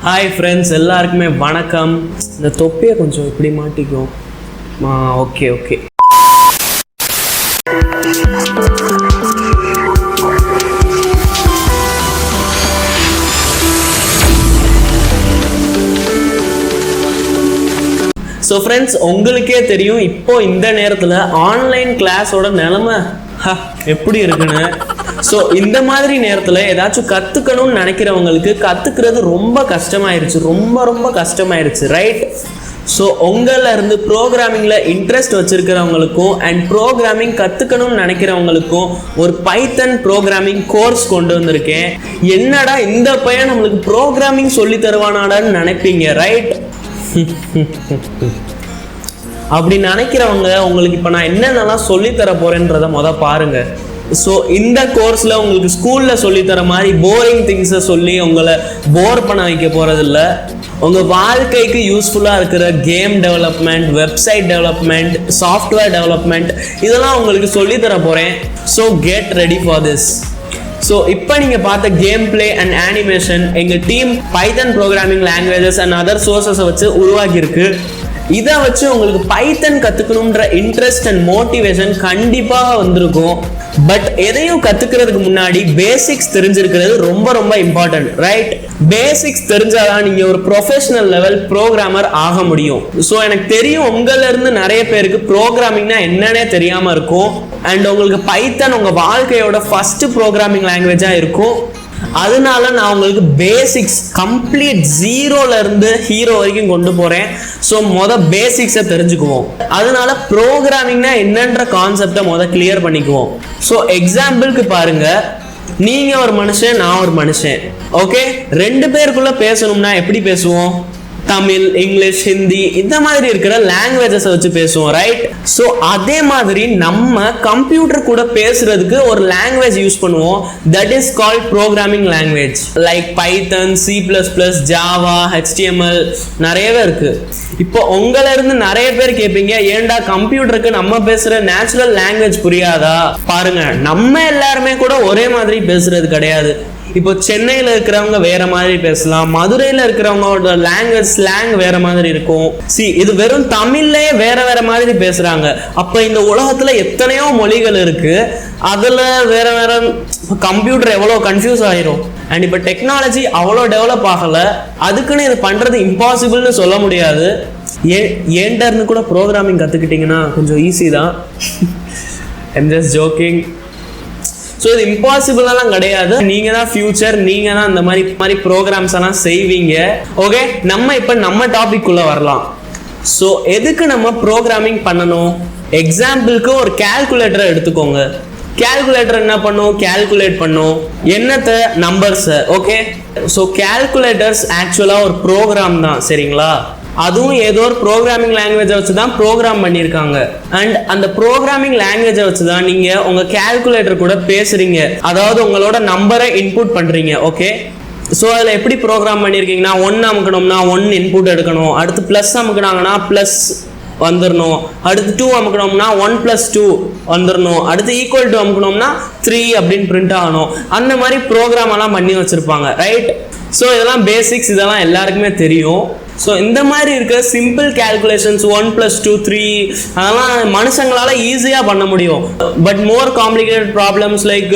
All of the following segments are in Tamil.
ஹாய் ஃப்ரெண்ட்ஸ், எல்லாருக்குமே வணக்கம். இந்த தொப்பியை கொஞ்சம் இப்படி மாட்டிக்கும். Okay okay. ஸோ ஃப்ரெண்ட்ஸ், உங்களுக்கே தெரியும் இப்போ இந்த நேரத்தில் ஆன்லைன் கிளாஸோட நிலைமை எப்படி இருக்குன்னு. ஸோ இந்த மாதிரி நேரத்தில் ஏதாச்சும் கற்றுக்கணும்னு நினைக்கிறவங்களுக்கு கற்றுக்கிறது ரொம்ப கஷ்டமாயிருச்சு, ரைட்? ஸோ உங்களிருந்து ப்ரோக்ராமிங்கில் இன்ட்ரெஸ்ட் வச்சுருக்கிறவங்களுக்கும் அண்ட் ப்ரோக்ராமிங் கற்றுக்கணும்னு நினைக்கிறவங்களுக்கும் ஒரு பைத்தன் ப்ரோக்ராமிங் கோர்ஸ் கொண்டு வந்திருக்கேன். என்னடா இந்த பையன் நம்மளுக்கு ப்ரோக்ராமிங் சொல்லி தருவானாடான்னு நினைப்பீங்க, ரைட்? அப்படி நினைக்கிறவங்க உங்களுக்கு இப்போ நான் என்னென்னலாம் சொல்லித்தர போகிறேன்றதை பாருங்கள். ஸோ இந்த கோர்ஸில் உங்களுக்கு ஸ்கூலில் சொல்லித்தர மாதிரி போரிங் திங்ஸை சொல்லி உங்களை போர் பண்ண வைக்க போகிறதில்ல. உங்கள் வாழ்க்கைக்கு யூஸ்ஃபுல்லாக இருக்கிற game development, website development, software development இதெல்லாம் உங்களுக்கு சொல்லித்தர போகிறேன். So get ready for this. So இப்போ நீங்கள் பார்த்த கேம் பிளே அண்ட் அனிமேஷன் எங்கள் team Python programming languages and other சோர்ஸஸை வச்சு உருவாக்கியிருக்கு. இதை வச்சு உங்களுக்கு பைத்தன் கற்றுக்கணுன்ற இன்ட்ரெஸ்ட் அண்ட் மோட்டிவேஷன் கண்டிப்பாக வந்திருக்கும். பட் எதையும் கற்றுக்கிறதுக்கு முன்னாடி பேசிக்ஸ் தெரிஞ்சிருக்கிறது ரொம்ப இம்பார்ட்டன்ட், ரைட்? பேசிக்ஸ் தெரிஞ்சாதான் நீங்கள் ஒரு ப்ரொஃபஷனல் லெவல் ப்ரோக்ராமர் ஆக முடியும். ஸோ எனக்கு தெரியும் உங்களிருந்து நிறைய பேருக்கு ப்ரோக்ராமிங்னா என்னன்னே தெரியாமல் இருக்கும். அண்ட் உங்களுக்கு பைத்தன் உங்கள் வாழ்க்கையோட ஃபர்ஸ்ட் ப்ரோக்ராமிங் லாங்குவேஜாக இருக்கும். அதனால நான் உங்களுக்கு பேசிக்ஸ் கம்ப்ளீட் ஜீரோல இருந்து ஹீரோ வரைக்கும் கொண்டு போறேன். ஸோ பேசிக்ஸை தெரிஞ்சுக்குவோம். அதனால ப்ரோக்ராமிங்னா என்னன்ற கான்செப்டை கிளியர் பண்ணிக்குவோம். ஸோ எக்ஸாம்பிளுக்கு பாருங்க, நீங்க ஒரு மனுஷன், நான் ஒரு மனுஷன், ஓகே? ரெண்டு பேருக்குள்ள பேசணும்னா எப்படி பேசுவோம்? தமிழ், இங்கிலீஷ், ஹிந்தி இந்த மாதிரி இருக்கிற லாங்குவேஜஸ் வச்சு பேசுவோம், ரைட்? ஸோ அதே மாதிரி நம்ம கம்ப்யூட்டர் கூட பேசுறதுக்கு ஒரு லாங்குவேஜ் யூஸ் பண்ணுவோம். That is called programming language. Like Python, C++, Java, HTML நிறையவே இருக்கு. இப்போ உங்கள இருந்து நிறைய பேர் கேட்பீங்க, ஏன்டா கம்ப்யூட்டருக்கு நம்ம பேசுற நேச்சுரல் லாங்குவேஜ் புரியாதா? பாருங்க, நம்ம எல்லாருமே கூட ஒரே மாதிரி பேசுறது கிடையாது. இப்போ சென்னையில் இருக்கிறவங்க வேற மாதிரி பேசலாம், மதுரையில் இருக்கிறவங்களோட லாங்குவேஜ் ஸ்லாங் வேற மாதிரி இருக்கும். இது வெறும் தமிழ்லயே வேற மாதிரி பேசுறாங்க. அப்ப இந்த உலகத்துல எத்தனையோ மொழிகள் இருக்கு, அதுல வேற கம்ப்யூட்டர் எவ்வளவு கன்ஃபியூஸ் ஆயிரும். அண்ட் இப்போ டெக்னாலஜி அவ்வளோ டெவலப் ஆகல, அதுக்குன்னு இது பண்றது இம்பாசிபிள்னு சொல்ல முடியாது. ஏன்டர்னு கூட ப்ரோக்ராமிங் கத்துக்கிட்டீங்கன்னா கொஞ்சம் ஈஸி தான். I'm just joking. ஸோ இது இம்பாசிபிளெல்லாம் கிடையாது. நீங்கள் தான் ஃபியூச்சர், நீங்கள் தான் இந்த மாதிரி ப்ரோக்ராம்ஸ் எல்லாம் செய்வீங்க, ஓகே? நம்ம டாபிக் குள்ள வரலாம். ஸோ எதுக்கு நம்ம ப்ரோக்ராமிங் பண்ணணும்? எக்ஸாம்பிளுக்கு ஒரு கால்குலேட்டரை எடுத்துக்கோங்க. கால்குலேட்டர் என்ன பண்ணும்? கால்குலேட் பண்ணும் என்னத்தை? நம்பர்ஸை, ஓகே? ஸோ கால்குலேட்டர்ஸ் ஆக்சுவலாக ஒரு ப்ரோக்ராம் தான், சரிங்களா? அதுவும் ஏதோ ஒரு ப்ரோக்ராமிங் லாங்குவேஜை வச்சு தான் ப்ரோக்ராம் பண்ணியிருக்காங்க. அண்ட் அந்த ப்ரோக்ராமிங் லாங்குவேஜை வச்சு தான் நீங்கள் உங்கள் கால்குலேட்டர் கூட பேசுறீங்க. அதாவது உங்களோட நம்பரை இன்புட் பண்ணுறீங்க, ஓகே? ஸோ அதில் எப்படி ப்ரோக்ராம் பண்ணியிருக்கீங்கன்னா, 1 அமுக்கணும்னா 1 இன்புட் எடுக்கணும், அடுத்து ப்ளஸ் அமுக்கினாங்கன்னா ப்ளஸ் வந்துடணும், அடுத்து 2 அமுக்கணும்னா 1 + 2 வந்துடணும், அடுத்து ஈக்குவல் டு அமுக்கணும்னா 3 அப்படின்னு பிரிண்ட் ஆகணும். அந்த மாதிரி ப்ரோக்ராம் எல்லாம் பண்ணி வச்சிருப்பாங்க, ரைட்? ஸோ இதெல்லாம் பேசிக்ஸ், இதெல்லாம் எல்லாருக்குமே தெரியும். ஸோ இந்த மாதிரி இருக்க சிம்பிள் கேல்குலேஷன்ஸ் 1 + 2 3 அதெல்லாம் மனுஷங்களால ஈஸியாக பண்ண முடியும். But more complicated problems like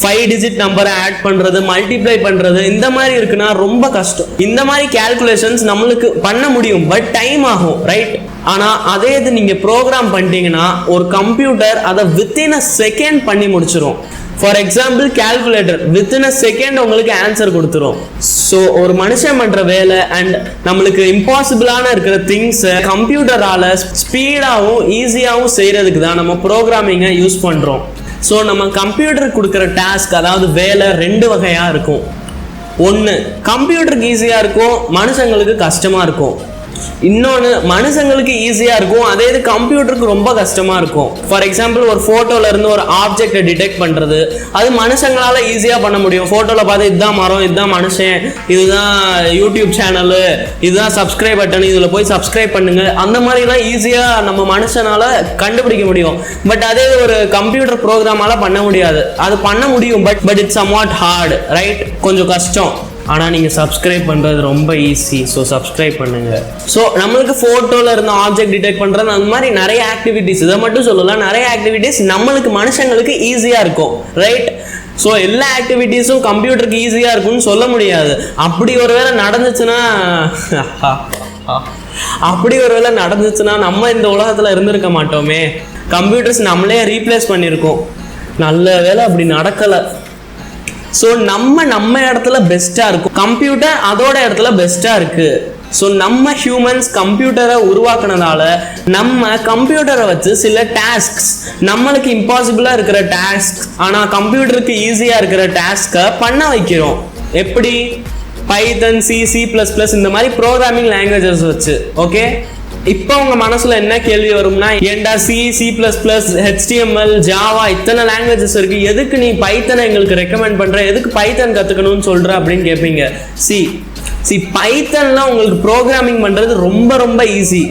5 digit நம்பரை ஆட் பண்ணுறது, மல்டிப்ளை பண்ணுறது இந்த மாதிரி இருக்குன்னா ரொம்ப கஷ்டம். இந்த மாதிரி கேல்குலேஷன்ஸ் நம்மளுக்கு பண்ண முடியும், பட் டைம் ஆகும், ரைட்? ஆனால் அதே இது நீங்கள் ப்ரோக்ராம் பண்ணிட்டீங்கன்னா ஒரு கம்ப்யூட்டர் அதை வித்தின் அ செகண்ட் பண்ணி முடிச்சிடும். For example calculator within a second உங்களுக்கு ஆன்சர் கொடுத்துரும். ஸோ ஒரு மனுஷன் பண்ற வேலை அண்ட் நம்மளுக்கு இம்பாசிபிளான இருக்கிற திங்ஸை கம்ப்யூட்டரால ஸ்பீடாகவும் ஈஸியாகவும் செய்யறதுக்கு தான் நம்ம ப்ரோக்ராமிங்கை யூஸ் பண்றோம். ஸோ நம்ம கம்ப்யூட்டருக்கு கொடுக்குற டாஸ்க், அதாவது வேலை 2 வகையா இருக்கும். ஒன்று கம்ப்யூட்டருக்கு ஈஸியா இருக்கும், மனுஷங்களுக்கு கஷ்டமா இருக்கும். இன்னொன்று மனுஷங்களுக்கு ஈஸியாக இருக்கும், அதே இது கம்ப்யூட்டருக்கு ரொம்ப கஷ்டமாக இருக்கும். ஃபார் எக்ஸாம்பிள் ஒரு ஃபோட்டோவில் இருந்து ஒரு ஆப்ஜெக்டை டிடெக்ட் பண்ணுறது, அது மனுஷங்களால் ஈஸியாக பண்ண முடியும். ஃபோட்டோவில் பார்த்து இதுதான் மரம், இதுதான் மனுஷன், இதுதான் யூடியூப் சேனலு, இதுதான் சப்ஸ்கிரைப் பட்டன், இதில் போய் சப்ஸ்கிரைப் பண்ணுங்க, அந்த மாதிரிலாம் ஈஸியாக நம்ம மனுஷனால் கண்டுபிடிக்க முடியும். பட் அதே ஒரு கம்ப்யூட்டர் ப்ரோக்ராமால் பண்ண முடியாது. அது பண்ண முடியும், but it's somewhat hard, right? கொஞ்சம் கஷ்டம். ஆனால் நீங்கள் சப்ஸ்கிரைப் பண்ணுறது ரொம்ப ஈஸி. ஸோ சப்ஸ்கிரைப் பண்ணுங்கள். ஸோ நம்மளுக்கு ஃபோட்டோவில் இருந்த ஆப்ஜெக்ட் டிடெக்ட் பண்ணுறது அந்த மாதிரி நிறைய ஆக்டிவிட்டீஸ், இதை மட்டும் சொல்லலாம், நிறைய ஆக்டிவிட்டீஸ் நம்மளுக்கு மனுஷங்களுக்கு ஈஸியாக இருக்கும், ரைட்? ஸோ எல்லா ஆக்டிவிட்டீஸும் கம்ப்யூட்டருக்கு ஈஸியாக இருக்கும்னு சொல்ல முடியாது. அப்படி ஒரு வேளை நடந்துச்சுன்னா நம்ம இந்த உலகத்தில் இருந்திருக்க மாட்டோமே. கம்ப்யூட்டர்ஸ் நம்மளே ரீப்ளேஸ் பண்ணியிருக்கோம். நல்ல வேளை அப்படி நடக்கலை. ஸோ நம்ம இடத்துல பெஸ்ட்டாக இருக்கும், கம்ப்யூட்டர் அதோட இடத்துல பெஸ்ட்டாக இருக்குது. ஸோ நம்ம ஹியூமன்ஸ் கம்ப்யூட்டரை உருவாக்குனதால நம்ம கம்ப்யூட்டரை வச்சு சில டாஸ்க்ஸ், நம்மளுக்கு இம்பாசிபிளாக இருக்கிற டாஸ்க் ஆனால் கம்ப்யூட்டருக்கு ஈஸியாக இருக்கிற டாஸ்கை பண்ண வைக்கிறோம். எப்படி? பைத்தன், C++, இந்த மாதிரி ப்ரோக்ராமிங் லாங்குவேஜஸ் வச்சு. ஓகே, இப்போ உங்க மனசுல என்ன கேள்வி வரும்னா, ஏண்டா C++, HTML, ஜாவா இத்தனை லாங்குவேஜஸ் இருக்கு, எதுக்கு நீ பைத்தனை எங்களுக்கு ரெக்கமெண்ட் பண்ற, எதுக்கு பைத்தன் கத்துக்கணும்னு சொல்ற அப்படின்னு கேட்பீங்க. பைத்தன்லாம் உங்களுக்கு ப்ரோக்ராமிங் பண்றது ரொம்ப ரொம்ப ஈஸி.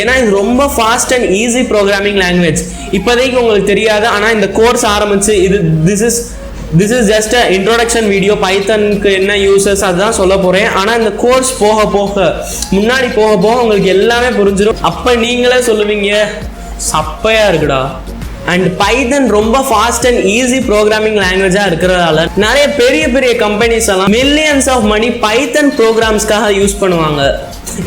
ஏன்னா இது ரொம்ப fast and easy programming language. இப்போதைக்கு உங்களுக்கு தெரியாது, ஆனால் இந்த கோர்ஸ் ஆரம்பிச்சு this is just a introduction video. பைத்தனுக்கு என்ன யூசஸ் அதுதான் சொல்ல போறேன். ஆனால் இந்த கோர்ஸ் முன்னாடி போக போக உங்களுக்கு எல்லாமே புரிஞ்சிடும். அப்போ நீங்களே சொல்லுவீங்க சப்பையா இருக்குடா. அண்ட் பைத்தன் ரொம்ப ஃபாஸ்ட் அண்ட் ஈஸி ப்ரோக்ராமிங் லாங்குவேஜா இருக்கிறதால நிறைய பெரிய பெரிய கம்பெனிஸ் எல்லாம் மில்லியன்ஸ் ஆஃப் மணி பைத்தன் ப்ரோக்ராம்ஸ்க்காக யூஸ் பண்ணுவாங்க.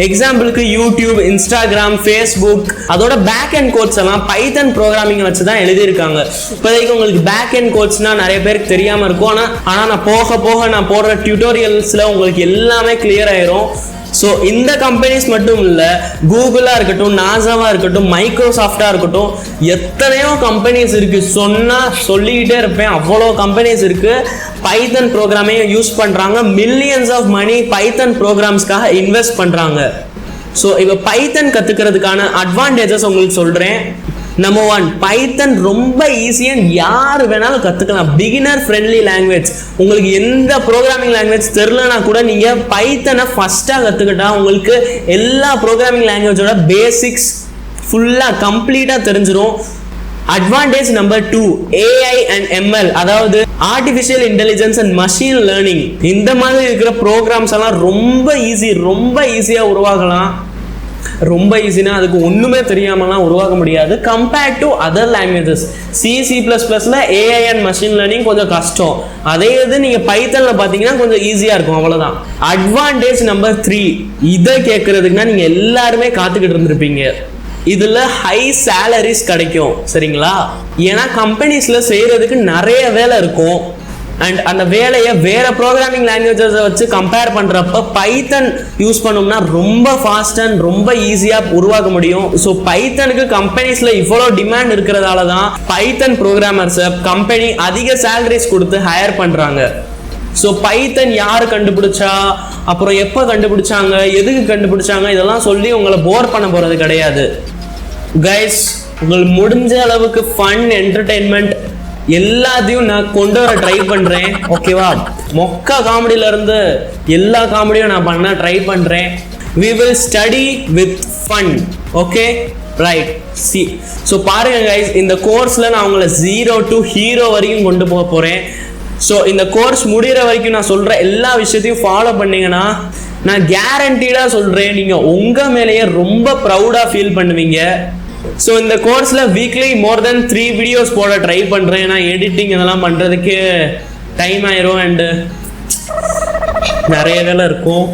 எக்ஸாம்பிளுக்கு யூடியூப், இன்ஸ்டாகிராம், ஃபேஸ்புக், அதோட பேக் அண்ட் கோட்ஸ் எல்லாம் பைத்தன் ப்ரோக்ராமிங் வச்சு தான் எழுதியிருக்காங்க. இப்போதைக்கு உங்களுக்கு பேக் அண்ட் கோட்ஸ்னா நிறைய பேருக்கு தெரியாம இருக்கும். ஆனால் நான் போக போக நான் போடுற டியூட்டோரியல்ஸ்ல உங்களுக்கு எல்லாமே கிளியர் ஆயிரும். ஸோ இந்த கம்பெனிஸ் மட்டும் இல்லை, கூகுளாக இருக்கட்டும், நாசாவாக இருக்கட்டும், மைக்ரோசாஃப்டாக இருக்கட்டும், எத்தனையோ கம்பெனிஸ் இருக்குது. சொல்லிக்கிட்டே இருப்பேன், அவ்வளோ கம்பெனிஸ் இருக்குது. பைத்தன் ப்ரோக்ராமையும் யூஸ் பண்ணுறாங்க. மில்லியன்ஸ் ஆஃப் மணி பைத்தன் ப்ரோக்ராம்ஸ்க்காக இன்வெஸ்ட் பண்ணுறாங்க. ஸோ இப்போ பைத்தன் கற்றுக்கிறதுக்கான அட்வான்டேஜஸ் உங்களுக்கு சொல்கிறேன். நம்பர் 1, பைத்தன் ரொம்ப ஈஸியாக யார் வேணாலும் கற்றுக்கலாம். Beginner friendly language. உங்களுக்கு எந்த ப்ரோக்ராமிங் லாங்குவேஜ் தெரிலனா கூட நீங்கள் பைத்தனை ஃபஸ்ட்டாக கற்றுக்கிட்டா உங்களுக்கு எல்லா ப்ரோக்ராமிங் லாங்குவேஜோட பேசிக்ஸ் ஃபுல்லாக கம்ப்ளீட்டாக தெரிஞ்சிடும். Advantage number 2, AI and ML, அதாவது artificial intelligence and machine learning. இந்த மாதிரி இருக்கிற ப்ரோக்ராம்ஸ் எல்லாம் ரொம்ப ஈஸியாக உருவாகலாம். ரொம்ப ஈஸினா அதுக்கு ஒண்ணுமே தெரியாமலாம் உருவாக்க முடியாது. கம்பேர்ட் டு அதர் லாங்குவேஜஸ், C++ல AI அண்ட் மஷின் லேர்னிங் கொஞ்சம் கஷ்டம். அதே இது நீங்க பைத்தன்ல பாத்தீங்கன்னா கொஞ்சம் ஈஸியா இருக்கும், அவ்வளவுதான். அட்வான்டேஜ் நம்பர் 3, இதை கேட்கறதுக்குன்னா நீங்க எல்லாருமே காத்துக்கிட்டு இருந்திருப்பீங்க. இதுல ஹை சேலரிஸ் கிடைக்கும், சரிங்களா? ஏன்னா கம்பெனிஸ்ல செய்யறதுக்கு நிறைய வேலை இருக்கும். அண்ட் அந்த வேலையை வேற ப்ரோக்ராமிங் லாங்குவேஜஸை வச்சு கம்பேர் பண்றப்ப பைத்தன் யூஸ் பண்ணோம்னா ரொம்ப ஃபாஸ்ட் அண்ட் ரொம்ப ஈஸியா உருவாக்க முடியும். ஸோ பைத்தனுக்கு கம்பெனிஸ்ல இவ்வளோ டிமாண்ட் இருக்கிறதால தான் பைத்தன் ப்ரோக்ராமர்ஸை கம்பெனி அதிக சேலரிஸ் கொடுத்து ஹையர் பண்றாங்க. ஸோ பைத்தன் யார் கண்டுபிடிச்சா, அப்புறம் எப்போ கண்டுபிடிச்சாங்க, எதுக்கு கண்டுபிடிச்சாங்க, இதெல்லாம் சொல்லி உங்களை போர் பண்ண போறது கிடையாது. கைஸ், உங்களுக்கு முடிஞ்ச அளவுக்கு ஃபன், என்டர்டெயின்மெண்ட் எல்லாத்தையும் நான் கொண்டு வர ட்ரை பண்றேன். ஓகேவா? மொக்க காமெடியில இருந்து எல்லா காமெடியும் நான் பண்ண ட்ரை பண்றேன். we will study with fun. Okay, right? So பாருங்க கைஸ், இந்த கோர்ஸ்ல நான் உங்களை 0 to ஹீரோ வரைக்கும் கொண்டு போக போறேன். ஸோ இந்த கோர்ஸ் முடிகிற வரைக்கும் நான் சொல்ற எல்லா விஷயத்தையும் ஃபாலோ பண்ணீங்கன்னா நான் கேரண்டீடா சொல்றேன், நீங்க உங்க மேலேயே ரொம்ப ப்ரௌடா ஃபீல் பண்ணுவீங்க. ஸோ இந்த கோர்ஸில் வீக்லி மோர் தென் 3 வீடியோஸ் போட ட்ரை பண்ணுறேன். நான் எடிட்டிங் இதெல்லாம் பண்ணுறதுக்கு டைம் ஆயிரும் அண்டு நிறைய வேலை இருக்கும்.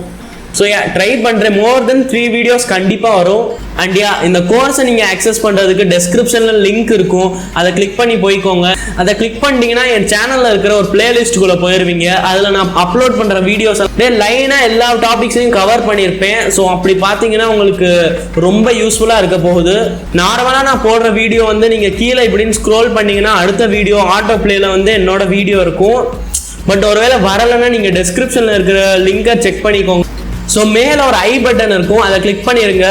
ஸோ ட்ரை பண்ணுறேன். மோர் தென் 3 வீடியோஸ் கண்டிப்பாக வரும். அண்ட் இந்த கோர்ஸை நீங்கள் அக்சஸ் பண்ணுறதுக்கு டெஸ்கிரிப்ஷனில் லிங்க் இருக்கும், அதை கிளிக் பண்ணி போய்க்கோங்க. அதை கிளிக் பண்ணிட்டீங்கன்னா என் சேனலில் இருக்கிற ஒரு பிளேலிஸ்ட்டுக்குள்ளே போயிடுவீங்க. அதில் நான் அப்லோட் பண்ணுற வீடியோஸ் லைனாக எல்லா டாபிக்ஸையும் கவர் பண்ணியிருப்பேன். ஸோ அப்படி பார்த்தீங்கன்னா உங்களுக்கு ரொம்ப யூஸ்ஃபுல்லாக இருக்க போகுது. நார்மலாக நான் போடுற வீடியோ நீங்கள் கீழே இப்படின்னு ஸ்க்ரோல் பண்ணிங்கன்னா அடுத்த வீடியோ ஆட்டோ பிளேயில் என்னோட வீடியோ இருக்கும். பட் ஒருவேளை வரலைன்னா நீங்கள் டெஸ்கிரிப்ஷனில் இருக்கிற லிங்கை செக் பண்ணிக்கோங்க. ஸோ மேலே ஒரு ஐ பட்டன் இருக்கும், அதை கிளிக் பண்ணிடுங்க.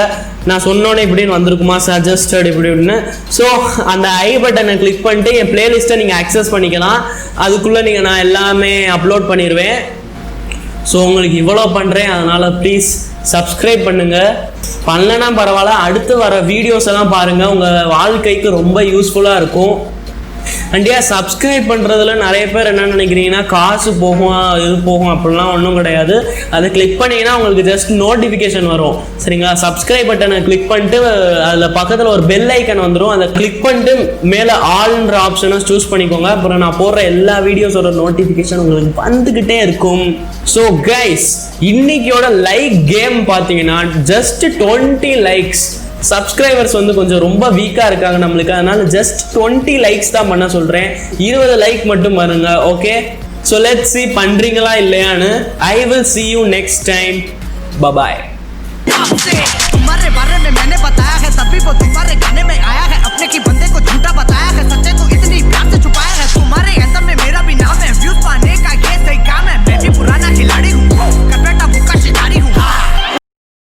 நான் சொன்னோன்னே இப்படின்னு வந்திருக்குமா சஜஸ்டட் இப்படின்னு. ஸோ அந்த ஐ பட்டனை கிளிக் பண்ணிட்டு என் பிளேலிஸ்ட்டை நீங்கள் அக்சஸ் பண்ணிக்கலாம். அதுக்குள்ளே நான் எல்லாமே அப்லோட் பண்ணிடுவேன். ஸோ உங்களுக்கு இவ்வளோ பண்ணுறேன், அதனால் ப்ளீஸ் சப்ஸ்கிரைப் பண்ணுங்கள். பண்ணலன்னா பரவாயில்ல, அடுத்து வர வீடியோஸ் எல்லாம் பாருங்கள், உங்கள் வாழ்க்கைக்கு ரொம்ப யூஸ்ஃபுல்லாக இருக்கும். அண்ட் ஏன் சப்ஸ்கிரைப் பண்ணுறதுல நிறைய பேர் என்ன நினைக்கிறீங்கன்னா காசு போகும் இது போகும் அப்படிலாம் ஒன்றும் கிடையாது. அதை கிளிக் பண்ணிங்கன்னா உங்களுக்கு ஜஸ்ட் நோட்டிஃபிகேஷன் வரும் சரிங்களா. சப்ஸ்கிரைப் பட்டனை கிளிக் பண்ணிட்டு அதில் பக்கத்தில் ஒரு பெல் ஐக்கன் வந்துடும். அதை கிளிக் பண்ணிட்டு மேலே ஆல்ன்ற ஆப்ஷனை சூஸ் பண்ணிக்கோங்க. அப்புறம் நான் போடுற எல்லா வீடியோஸோட நோட்டிஃபிகேஷன் உங்களுக்கு வந்துக்கிட்டே இருக்கும். ஸோ கைஸ், இன்னைக்கியோட லைக் கேம் பார்த்தீங்கன்னா ஜஸ்ட் 20 லைக்ஸ். சப்ஸ்கிரைபர்ஸ் வந்து கொஞ்சம் ரொம்ப வீக்காக இருக்காங்க நம்மளுக்கு, அதனால ஜஸ்ட் 20 லைக்ஸ் தான் பண்ண சொல்கிறேன். 20 லைக் மட்டும் பண்ணுங்க. ஓகே, ஸோ லெட்ஸ் see பண்ணுறீங்களா இல்லையான்னு. I will see you next time. Bye bye.